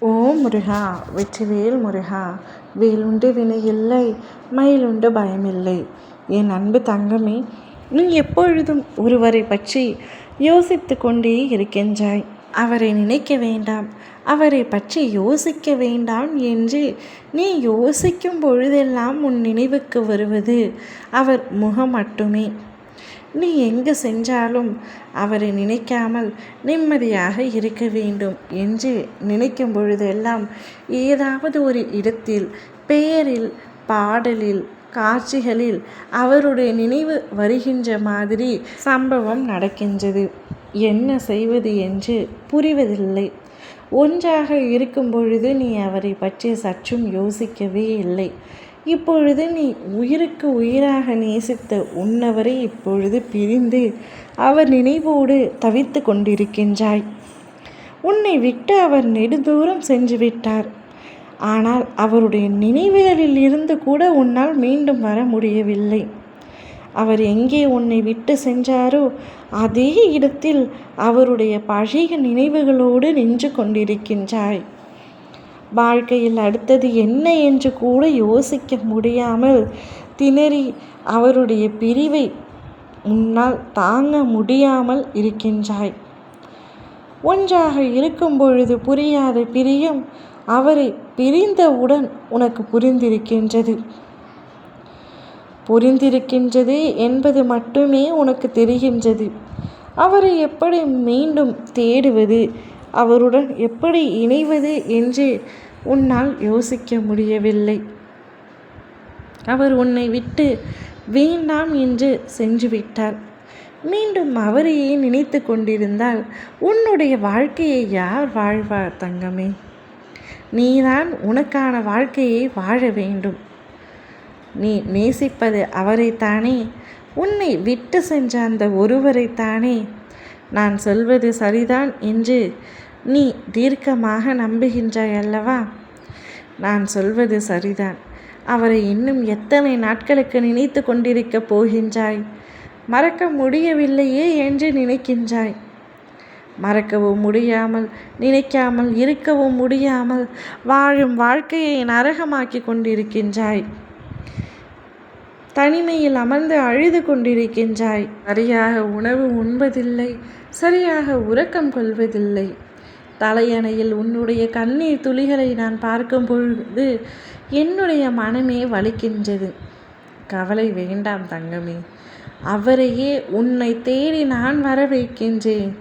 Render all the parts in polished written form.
ஓம் முருகா வெற்றிவேல் முருகா. வேலுண்டு வினையில்லை, மயிலுண்டு பயமில்லை. என் அன்பு தங்கமே, நீ எப்பொழுதும் ஒருவரை பற்றி யோசித்து கொண்டே இருக்கின்றாய். அவரை நினைக்க வேண்டாம், அவரை பற்றி யோசிக்க வேண்டாம் என்று நீ யோசிக்கும் பொழுதெல்லாம் உன் நினைவுக்கு வருவது அவர் முகம் மட்டுமே. நீ எங்கு சென்றாலும் அவரை நினைக்காமல் நிம்மதியாக இருக்க வேண்டும் என்று நினைக்கும் பொழுதெல்லாம் ஏதாவது ஒரு இடத்தில், பெயரில், பாடலில், காட்சிகளில் அவருடைய நினைவு வருகின்ற மாதிரி சம்பவம் நடக்கின்றது. என்ன செய்வது என்று புரிவதில்லை. ஒன்றாக இருக்கும் பொழுது நீ அவரை பற்றி சற்றும் யோசிக்கவே இல்லை. இப்பொழுது நீ உயிருக்கு உயிராக நேசித்த உன்னவரை இப்பொழுது பிரிந்து அவர் நினைவோடு தவித்து கொண்டிருக்கின்றாய். உன்னை விட்டு அவர் நெடுதூரம் சென்று விட்டார். ஆனால் அவருடைய நினைவுகளில் இருந்து கூட உன்னால் மீண்டும் வர முடியவில்லை. அவர் எங்கே உன்னை விட்டு சென்றாரோ அதே இடத்தில் அவருடைய பழைய நினைவுகளோடு நின்று கொண்டிருக்கின்றாய். வாழ்க்கையில் அடுத்தது என்ன என்று கூட யோசிக்க முடியாமல் திணறி அவருடைய பிரிவை உன்னால் தாங்க முடியாமல் இருக்கின்றாய். ஒன்றாக இருக்கும் பொழுது புரியாத பிரியம் அவரை பிரிந்தவுடன் உனக்கு புரிந்திருக்கின்றது என்பது மட்டுமே உனக்கு தெரிகின்றது. அவரை எப்படி மீண்டும் தேடுவது, அவருடன் எப்படி இணைவது என்று உன்னால் யோசிக்க முடியவில்லை. அவர் உன்னை விட்டு வேண்டாம் என்று சென்று விட்டார். மீண்டும் அவரையே நினைத்து கொண்டிருந்தால் உன்னுடைய வாழ்க்கையை யார் வாழ்வார் தங்கமே? நீதான் உனக்கான வாழ்க்கையை வாழ வேண்டும். நீ நேசிப்பது அவரைத்தானே, உன்னை விட்டு சென்ற அந்த ஒருவரைத்தானே. நான் சொல்வது சரிதான் என்று நீ தீர்க்கமாக நம்புகின்றாய் அல்லவா? நான் சொல்வது சரிதான். அவரை இன்னும் எத்தனை நாட்களுக்கு நினைத்து கொண்டிருக்கப் போகின்றாய்? மறக்க முடியவில்லையே என்று நினைக்கின்றாய். மறக்கவும் முடியாமல், நினைக்காமல் இருக்கவும் முடியாமல் வாழும் வாழ்க்கையை நரகமாக்கி கொண்டிருக்கின்றாய். தனிமையில் அமர்ந்து அழுது கொண்டிருக்கின்றாய். சரியாக உணவு உண்பதில்லை, சரியாக உறக்கம் கொள்வதில்லை. தலையணையில் உன்னுடைய கண்ணீர் துளிகளை நான் பார்க்கும் பொழுது என்னுடைய மனமே வலிக்கின்றது. கவலை வேண்டாம் தங்கமே, அவரையே உன்னை தேடி நான் வர வைக்கின்றேன்.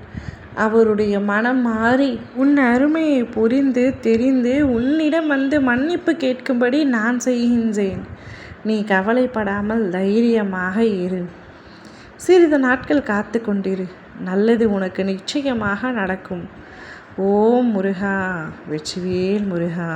அவருடைய மனம் மாறி உன் அருமையை புரிந்து தெரிந்து உன்னிடம் வந்து மன்னிப்பு கேட்கும்படி நான் செய்கின்றேன். நீ கவலைப்படாமல் தைரியமாக இரு. சிறிது நாட்கள் காத்து கொண்டிரு. நல்லது உனக்கு நிச்சயமாக நடக்கும். ஓம் முருகா வெற்றிவேல் முருகா.